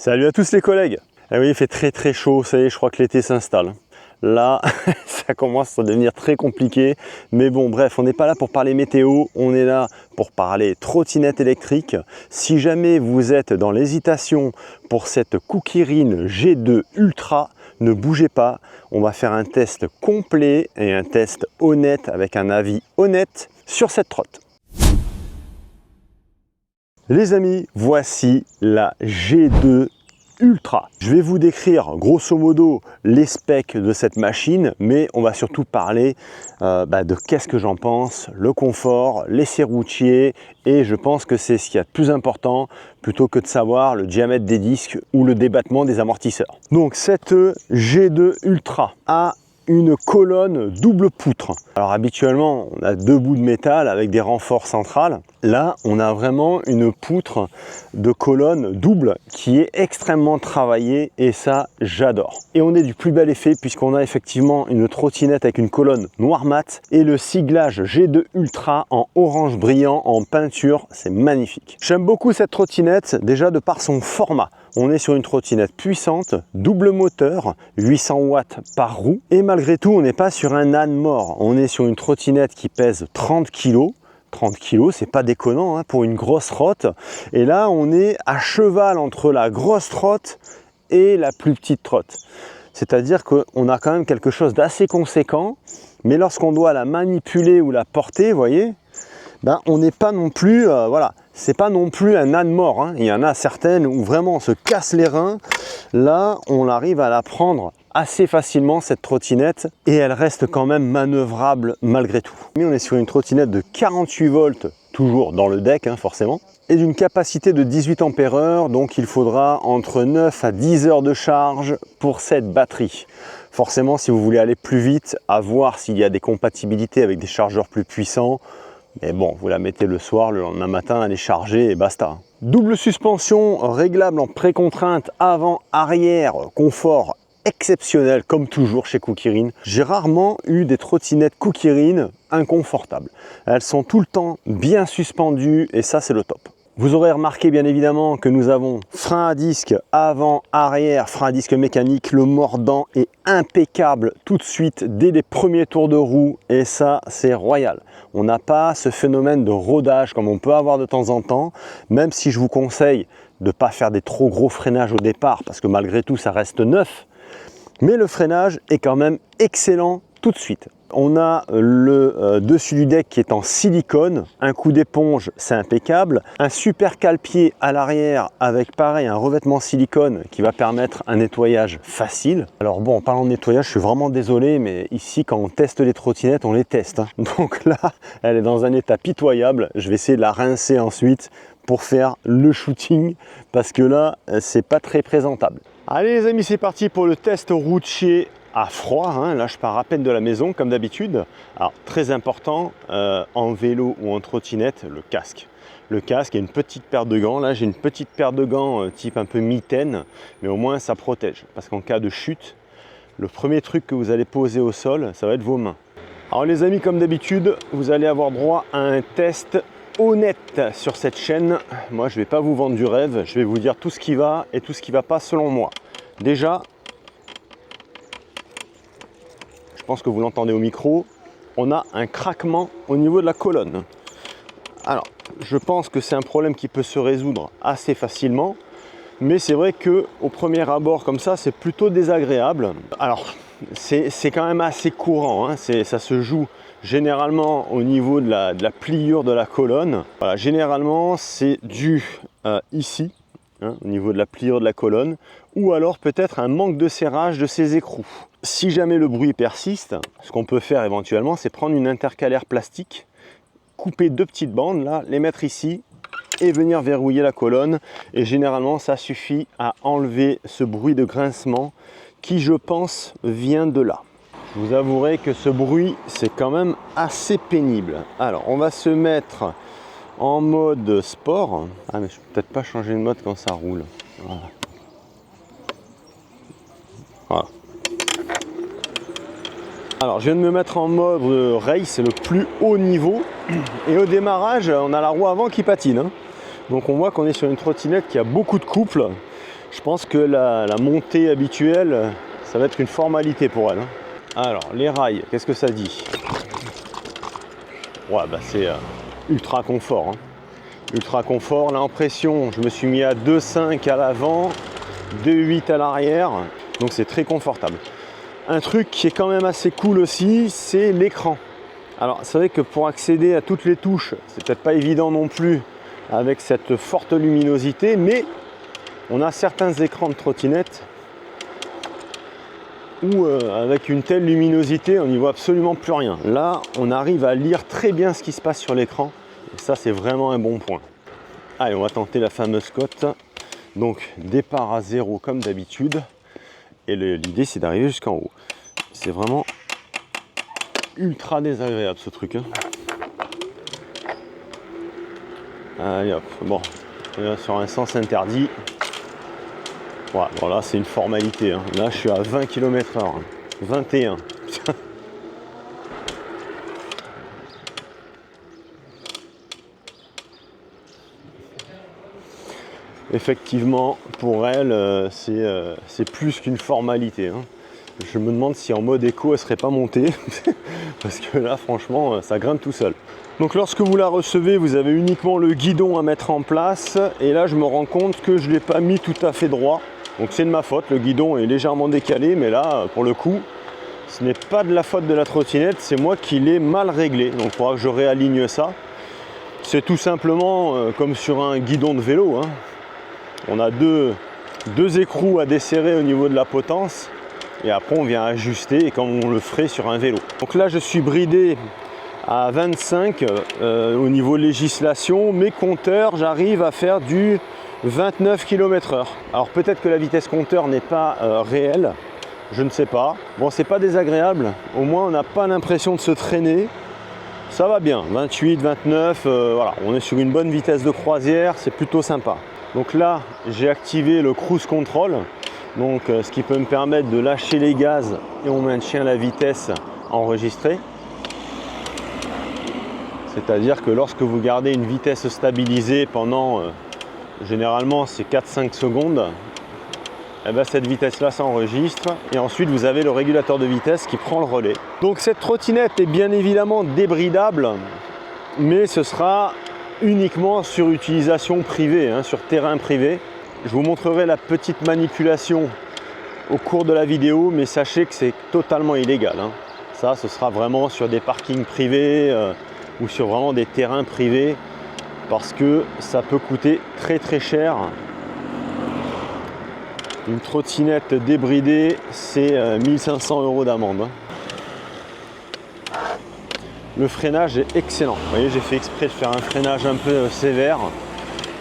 Salut à tous les collègues. Ah oui, il fait très chaud, ça y est, je crois que l'été s'installe. Là, ça commence à devenir très compliqué. Mais bon, bref, on n'est pas là pour parler météo, on est là pour parler trottinette électrique. Si jamais vous êtes dans l'hésitation pour cette Kukirin G2 Ultra, ne bougez pas. On va faire un test complet et un test honnête avec un avis honnête sur cette trotte. Les amis, voici la G2 Ultra. Je vais vous décrire grosso modo les specs de cette machine, mais on va surtout parler de qu'est-ce que j'en pense, le confort, l'essai routier, et je pense que c'est ce qu'il y a de plus important plutôt que de savoir le diamètre des disques ou le débattement des amortisseurs. Donc cette G2 Ultra a une colonne double poutre. Alors habituellement on a deux bouts de métal avec des renforts centrales. Là on a vraiment une poutre de colonne double qui est extrêmement travaillée et ça j'adore. Et on est du plus bel effet puisqu'on a effectivement une trottinette avec une colonne noir mat et le siglage G2 Ultra en orange brillant en peinture, c'est magnifique. J'aime beaucoup cette trottinette déjà de par son format. On est sur une trottinette puissante, double moteur, 800 watts par roue. Et malgré tout, on n'est pas sur un âne mort. On est sur une trottinette qui pèse 30 kg. 30 kg, c'est pas déconnant hein, pour une grosse trotte. Et là, on est à cheval entre la grosse trotte et la plus petite trotte. C'est-à-dire qu'on a quand même quelque chose d'assez conséquent. Mais lorsqu'on doit la manipuler ou la porter, vous voyez, on n'est pas non plus, voilà, c'est pas non plus un âne mort. Hein. Il y en a certaines où vraiment on se casse les reins. Là, on arrive à la prendre assez facilement cette trottinette et elle reste quand même manœuvrable malgré tout. Mais on est sur une trottinette de 48 volts, toujours dans le deck hein, forcément, et d'une capacité de 18 ampères, donc il faudra entre 9 à 10 heures de charge pour cette batterie. Forcément, si vous voulez aller plus vite, à voir s'il y a des compatibilités avec des chargeurs plus puissants. Mais bon, vous la mettez le soir, le lendemain matin, elle est chargée et basta. Double suspension réglable en pré-contrainte avant-arrière, confort exceptionnel comme toujours chez Kukirin. J'ai rarement eu des trottinettes Kukirin inconfortables. Elles sont tout le temps bien suspendues et ça c'est le top. Vous aurez remarqué bien évidemment que nous avons frein à disque avant, arrière, frein à disque mécanique. Le mordant est impeccable tout de suite dès les premiers tours de roue et ça c'est royal. On n'a pas ce phénomène de rodage comme on peut avoir de temps en temps, même si je vous conseille de ne pas faire des trop gros freinages au départ parce que malgré tout ça reste neuf. Mais le freinage est quand même excellent tout de suite. On a le dessus du deck qui est en silicone, un coup d'éponge c'est impeccable, un super cale-pied à l'arrière avec pareil un revêtement silicone qui va permettre un nettoyage facile. Alors bon, en parlant de nettoyage, je suis vraiment désolé mais ici quand on teste les trottinettes, on les teste. Hein. Donc là, elle est dans un état pitoyable, je vais essayer de la rincer ensuite pour faire le shooting parce que là, c'est pas très présentable. Allez les amis, c'est parti pour le test routier à froid, hein. Là je pars à peine de la maison comme d'habitude. Alors très important en vélo ou en trottinette, le casque. Le casque et une petite paire de gants. Là j'ai une petite paire de gants type un peu mitaine, mais au moins ça protège. Parce qu'en cas de chute, le premier truc que vous allez poser au sol, ça va être vos mains. Alors les amis, comme d'habitude, vous allez avoir droit à un test honnête sur cette chaîne. Moi je ne vais pas vous vendre du rêve, je vais vous dire tout ce qui va et tout ce qui ne va pas selon moi. Déjà, je pense que vous l'entendez au micro, on a un craquement au niveau de la colonne. Alors, je pense que c'est un problème qui peut se résoudre assez facilement, mais c'est vrai qu'au premier abord comme ça, c'est plutôt désagréable. Alors, c'est quand même assez courant, hein. Ça se joue généralement au niveau de la pliure de la colonne. Voilà, généralement, c'est dû ici, hein, au niveau de la pliure de la colonne, ou alors peut-être un manque de serrage de ces écrous. Si jamais le bruit persiste, ce qu'on peut faire éventuellement, c'est prendre une intercalaire plastique, couper deux petites bandes, là, les mettre ici et venir verrouiller la colonne. Et généralement, ça suffit à enlever ce bruit de grincement qui, je pense, vient de là. Je vous avouerai que ce bruit, c'est quand même assez pénible. Alors, on va se mettre en mode sport. Ah, mais je peux peut-être pas changer de mode quand ça roule. Voilà. Voilà. Alors je viens de me mettre en mode race, le plus haut niveau, et au démarrage on a la roue avant qui patine, hein. Donc on voit qu'on est sur une trottinette qui a beaucoup de couple, Je pense que la montée habituelle, ça va être une formalité pour elle. Alors, les rails, qu'est-ce que ça dit? Ouais, bah c'est ultra confort. Ultra confort. Là, en pression, je me suis mis à 2,5 à l'avant, 2,8 à l'arrière. Donc, c'est très confortable. Un truc qui est quand même assez cool aussi, c'est l'écran. Alors, c'est vrai que pour accéder à toutes les touches, c'est peut-être pas évident non plus avec cette forte luminosité, mais on a certains écrans de trottinette où avec une telle luminosité, on n'y voit absolument plus rien. Là, on arrive à lire très bien ce qui se passe sur l'écran. Et ça, c'est vraiment un bon point. Allez, on va tenter la fameuse cote. Donc, départ à 0 comme d'habitude. Et l'idée, c'est d'arriver jusqu'en haut. C'est vraiment ultra désagréable ce truc. Allez hop, bon, sur un sens interdit. Voilà, bon là c'est une formalité. Là je suis à 20 km/h. 21. Effectivement, pour elle, c'est plus qu'une formalité. Je me demande si en mode éco elle serait pas montée. Parce que là franchement ça grimpe tout seul. Donc lorsque vous la recevez, vous avez uniquement le guidon à mettre en place. Et là je me rends compte que je ne l'ai pas mis tout à fait droit. Donc c'est de ma faute, le guidon est légèrement décalé, mais là, pour le coup, ce n'est pas de la faute de la trottinette, c'est moi qui l'ai mal réglé. Donc il faudra que je réaligne ça. C'est tout simplement comme sur un guidon de vélo. On a deux écrous à desserrer au niveau de la potence, et après on vient ajuster comme on le ferait sur un vélo. Donc là je suis bridé à 25 au niveau législation. Mes compteurs, j'arrive à faire du 29 km/h. Alors peut-être que la vitesse compteur n'est pas réelle, je ne sais pas. Bon, c'est pas désagréable, au moins on n'a pas l'impression de se traîner. Ça va bien, 28, 29, voilà, on est sur une bonne vitesse de croisière, c'est plutôt sympa. Donc là, j'ai activé le cruise control, donc ce qui peut me permettre de lâcher les gaz et on maintient la vitesse enregistrée. C'est-à-dire que lorsque vous gardez une vitesse stabilisée pendant généralement c'est 4-5 secondes, et bien cette vitesse là s'enregistre et ensuite vous avez le régulateur de vitesse qui prend le relais. Donc cette trottinette est bien évidemment débridable, mais ce sera uniquement sur utilisation privée, sur terrain privé. Je vous montrerai la petite manipulation au cours de la vidéo, mais sachez que c'est totalement illégal. Ça, ce sera vraiment sur des parkings privés ou sur vraiment des terrains privés, parce que ça peut coûter très très cher. Une trottinette débridée, c'est 1500 € d'amende. Le freinage est excellent. Vous voyez, j'ai fait exprès de faire un freinage un peu sévère.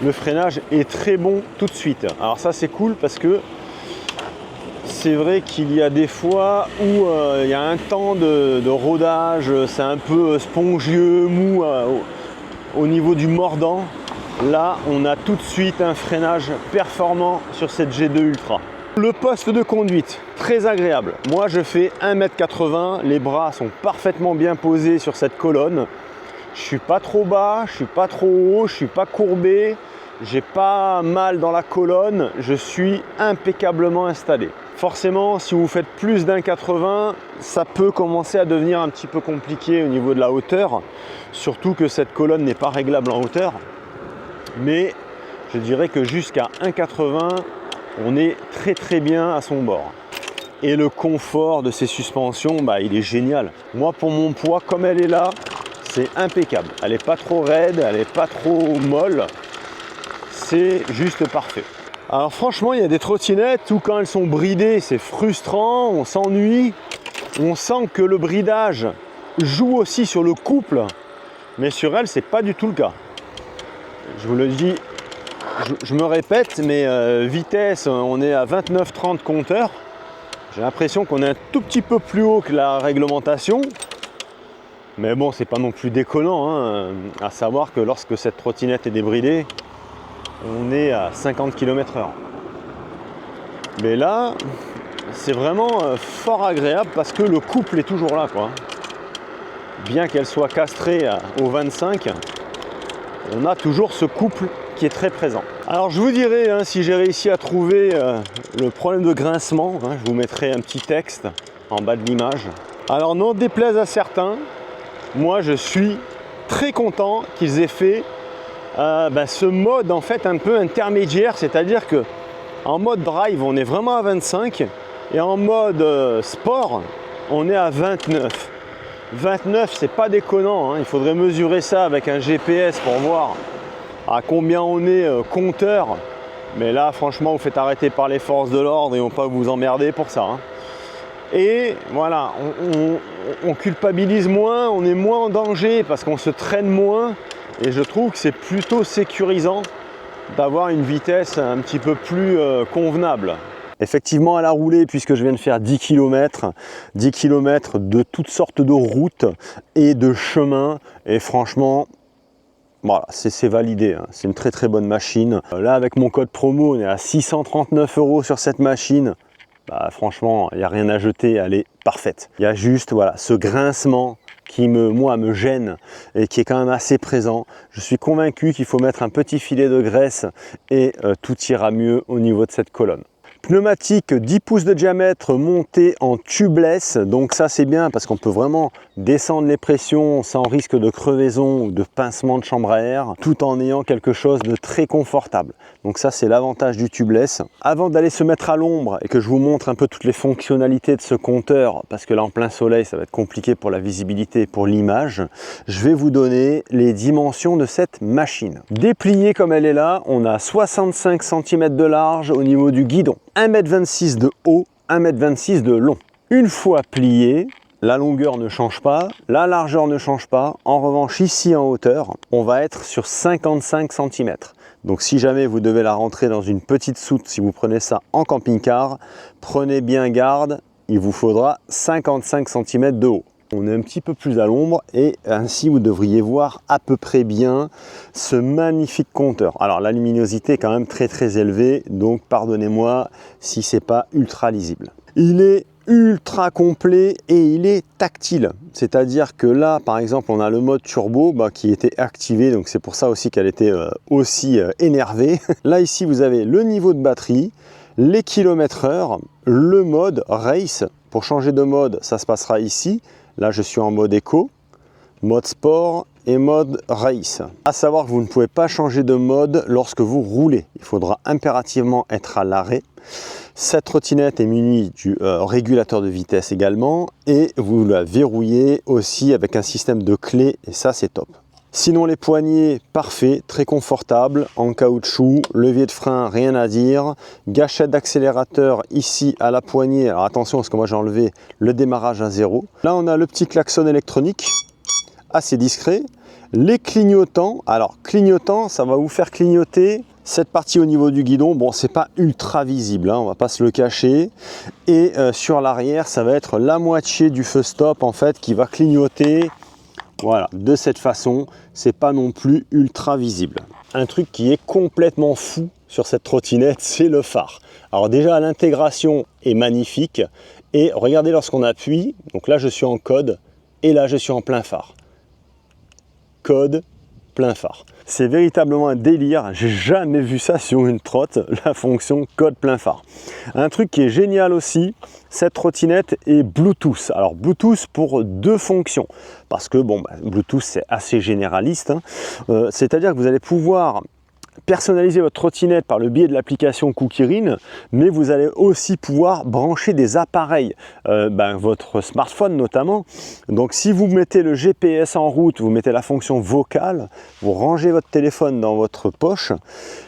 Le freinage est très bon tout de suite. Alors ça c'est cool parce que c'est vrai qu'il y a des fois où il y a un temps de rodage, c'est un peu spongieux, mou au niveau du mordant. Là, on a tout de suite un freinage performant sur cette G2 Ultra. Le poste de conduite, très agréable. Moi, je fais 1,80 m, les bras sont parfaitement bien posés sur cette colonne. Je suis pas trop bas, je suis pas trop haut, je suis pas courbé, j'ai pas mal dans la colonne, je suis impeccablement installé. Forcément, si vous faites plus d'1,80 m, ça peut commencer à devenir un petit peu compliqué au niveau de la hauteur, surtout que cette colonne n'est pas réglable en hauteur. Mais je dirais que jusqu'à 1,80 m, on est très très bien à son bord. Et le confort de ces suspensions, il est génial. Moi, pour mon poids, comme elle est là, c'est impeccable. Elle n'est pas trop raide, elle n'est pas trop molle. C'est juste parfait. Alors franchement, il y a des trottinettes où quand elles sont bridées, c'est frustrant, on s'ennuie. On sent que le bridage joue aussi sur le couple, mais sur elle, c'est pas du tout le cas. Je vous le dis, je me répète, mais vitesse, on est à 29-30 compteurs. J'ai l'impression qu'on est un tout petit peu plus haut que la réglementation. Mais bon, c'est pas non plus déconnant, à savoir que lorsque cette trottinette est débridée, on est à 50 km/h. Mais là, c'est vraiment fort agréable parce que le couple est toujours là, quoi. Bien qu'elle soit castrée au 25, on a toujours ce couple qui est très présent. Alors je vous dirai hein, si j'ai réussi à trouver le problème de grincement, hein, je vous mettrai un petit texte en bas de l'image. Alors n'en déplaise à certains, moi je suis très content qu'ils aient fait ce mode en fait un peu intermédiaire, c'est-à-dire que en mode drive on est vraiment à 25 et en mode sport on est à 29. 29 c'est pas déconnant, hein. Il faudrait mesurer ça avec un GPS pour voir à combien on est compteur, mais là franchement vous faites arrêter par les forces de l'ordre et on va pas vous emmerder pour ça, hein. Et voilà, on culpabilise moins, on est moins en danger parce qu'on se traîne moins et je trouve que c'est plutôt sécurisant d'avoir une vitesse un petit peu plus convenable. Effectivement, à la roulée, puisque je viens de faire 10 km de toutes sortes de routes et de chemins, et franchement, voilà, c'est validé, hein. C'est une très très bonne machine. Là, avec mon code promo, on est à 639 € sur cette machine. Bah, franchement, il n'y a rien à jeter, elle est parfaite. Il y a juste voilà, ce grincement qui me gêne et qui est quand même assez présent. Je suis convaincu qu'il faut mettre un petit filet de graisse et tout ira mieux au niveau de cette colonne. Pneumatique 10 pouces de diamètre monté en tubeless, donc ça c'est bien parce qu'on peut vraiment descendre les pressions sans risque de crevaison ou de pincement de chambre à air, tout en ayant quelque chose de très confortable. Donc ça c'est l'avantage du tubeless. Avant d'aller se mettre à l'ombre et que je vous montre un peu toutes les fonctionnalités de ce compteur, parce que là en plein soleil ça va être compliqué pour la visibilité et pour l'image, je vais vous donner les dimensions de cette machine. Dépliée comme elle est là, on a 65 cm de large au niveau du guidon, 1,26 m de haut, 1,26 m de long. Une fois plié, la longueur ne change pas, la largeur ne change pas. En revanche, ici en hauteur, on va être sur 55 cm. Donc si jamais vous devez la rentrer dans une petite soute, si vous prenez ça en camping-car, prenez bien garde, il vous faudra 55 cm de haut. On est un petit peu plus à l'ombre et ainsi vous devriez voir à peu près bien ce magnifique compteur. Alors la luminosité est quand même très très élevée, donc pardonnez-moi si c'est pas ultra lisible. Il est ultra complet et il est tactile, c'est-à-dire que là par exemple on a le mode turbo qui était activé, donc c'est pour ça aussi qu'elle était aussi énervée. Là ici vous avez le niveau de batterie, les kilomètres/heure, le mode race. Pour changer de mode ça se passera ici. Là, je suis en mode éco, mode sport et mode race. À savoir que vous ne pouvez pas changer de mode lorsque vous roulez. Il faudra impérativement être à l'arrêt. Cette trottinette est munie du régulateur de vitesse également et vous la verrouillez aussi avec un système de clés et ça, c'est top. Sinon, les poignées, parfait, très confortable, en caoutchouc, levier de frein, rien à dire, gâchette d'accélérateur ici à la poignée. Alors attention parce que moi j'ai enlevé le démarrage à 0. Là on a le petit klaxon électronique, assez discret. Les clignotants, alors clignotant, ça va vous faire clignoter cette partie au niveau du guidon. Bon, c'est pas ultra visible, hein, on va pas se le cacher. Et sur l'arrière, ça va être la moitié du feu stop en fait qui va clignoter. Voilà, de cette façon, c'est pas non plus ultra visible. Un truc qui est complètement fou sur cette trottinette, c'est le phare. Alors déjà, l'intégration est magnifique et regardez lorsqu'on appuie, donc là je suis en code et là je suis en plein phare. Code, plein phare. C'est véritablement un délire, j'ai jamais vu ça sur une trotte, la fonction code plein phare. Un truc qui est génial aussi, cette trottinette est Bluetooth. Alors Bluetooth pour deux fonctions, parce que bon, Bluetooth c'est assez généraliste, hein. C'est-à-dire que vous allez pouvoir personnaliser votre trottinette par le biais de l'application Cookirin, mais vous allez aussi pouvoir brancher des appareils, votre smartphone notamment. Donc si vous mettez le GPS en route, vous mettez la fonction vocale, vous rangez votre téléphone dans votre poche,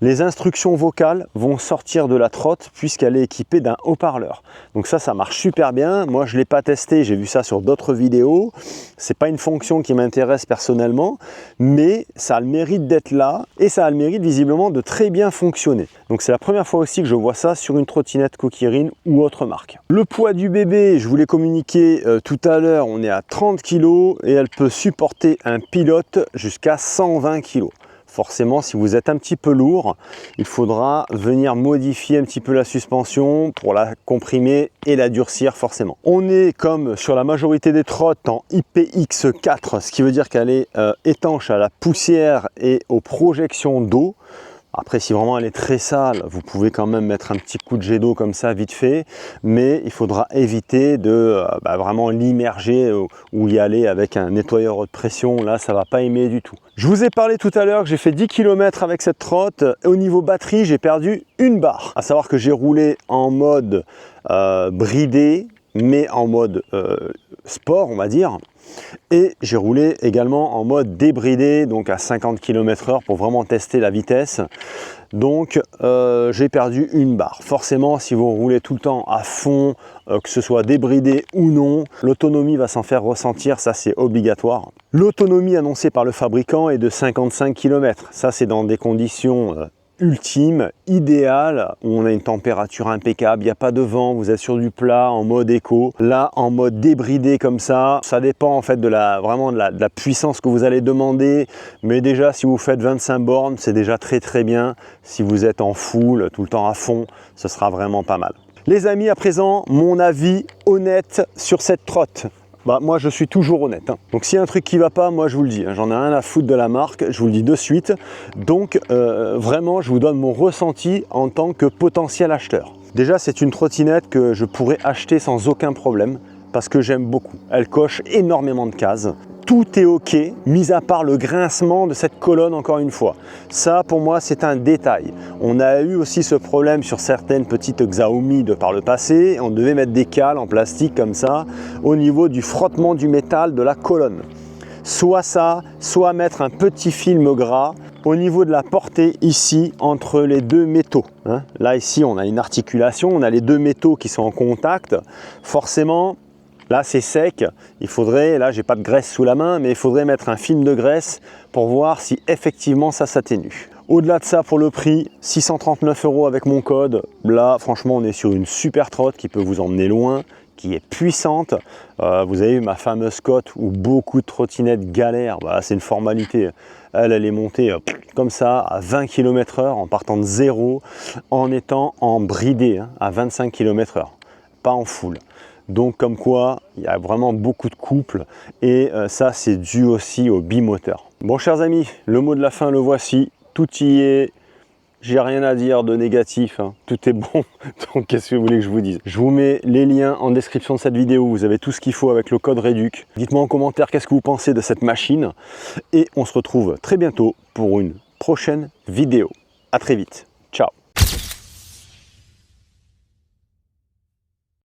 les instructions vocales vont sortir de la trotte puisqu'elle est équipée d'un haut-parleur. Donc ça marche super bien. Moi je ne l'ai pas testé, j'ai vu ça sur d'autres vidéos. C'est pas une fonction qui m'intéresse personnellement, mais ça a le mérite d'être là et ça a le mérite visiblement de très bien fonctionner. Donc c'est la première fois aussi que je vois ça sur une trottinette Cookirin ou autre marque. Le poids du bébé, je vous l'ai communiqué tout à l'heure, on est à 30 kg et elle peut supporter un pilote jusqu'à 120 kg. Forcément, si vous êtes un petit peu lourd, il faudra venir modifier un petit peu la suspension pour la comprimer et la durcir forcément. On est comme sur la majorité des trottes en IPX4, ce qui veut dire qu'elle est étanche à la poussière et aux projections d'eau. Après, si vraiment elle est très sale, vous pouvez quand même mettre un petit coup de jet d'eau comme ça, vite fait. Mais il faudra éviter de vraiment l'immerger ou y aller avec un nettoyeur haute pression. Là, ça ne va pas aimer du tout. Je vous ai parlé tout à l'heure que j'ai fait 10 km avec cette trotte. Au niveau batterie, j'ai perdu une barre. À savoir que j'ai roulé en mode bridé, mais en mode sport, on va dire. Et j'ai roulé également en mode débridé, donc à 50 km/h pour vraiment tester la vitesse. Donc j'ai perdu une barre. Forcément, si vous roulez tout le temps à fond, que ce soit débridé ou non, l'autonomie va s'en faire ressentir, ça c'est obligatoire. L'autonomie annoncée par le fabricant est de 55 km. Ça c'est dans des conditions ultime, idéal, où on a une température impeccable, il n'y a pas de vent, vous êtes sur du plat en mode éco. Là, en mode débridé comme ça dépend en fait de la puissance que vous allez demander. Mais déjà, si vous faites 25 bornes, c'est déjà très bien. Si vous êtes en full, tout le temps à fond, ce sera vraiment pas mal. Les amis, à présent, mon avis honnête sur cette trotte. Moi je suis toujours honnête, hein. Donc s'il y a un truc qui ne va pas, moi je vous le dis, hein, j'en ai rien à foutre de la marque, je vous le dis de suite. Donc vraiment je vous donne mon ressenti en tant que potentiel acheteur. Déjà c'est une trottinette que je pourrais acheter sans aucun problème parce que j'aime beaucoup. Elle coche énormément de cases. Tout est ok, mis à part le grincement de cette colonne encore une fois. Ça pour moi c'est un détail. On a eu aussi ce problème sur certaines petites Xiaomi de par le passé. On devait mettre des cales en plastique comme ça au niveau du frottement du métal de la colonne. Soit ça, soit mettre un petit film gras au niveau de la portée ici entre les deux métaux. Hein. Là ici on a une articulation, on a les deux métaux qui sont en contact. Forcément, là c'est sec, il faudrait, là j'ai pas de graisse sous la main, mais il faudrait mettre un film de graisse pour voir si effectivement ça s'atténue. Au-delà de ça, pour le prix, 639 € avec mon code. Là franchement on est sur une super trotte qui peut vous emmener loin, qui est puissante. Vous avez vu ma fameuse cote où beaucoup de trottinettes galèrent, c'est une formalité. Elle est montée comme ça à 20 km/h en partant de zéro, en étant en bridé hein, à 25 km/h, pas en full. Donc comme quoi, il y a vraiment beaucoup de couples et ça c'est dû aussi au bimoteur. Bon chers amis, le mot de la fin le voici, tout y est, j'ai rien à dire de négatif, hein. Tout est bon, donc qu'est-ce que vous voulez que je vous dise? Je vous mets les liens en description de cette vidéo, vous avez tout ce qu'il faut avec le code REDUC. Dites-moi en commentaire qu'est-ce que vous pensez de cette machine et on se retrouve très bientôt pour une prochaine vidéo. À très vite.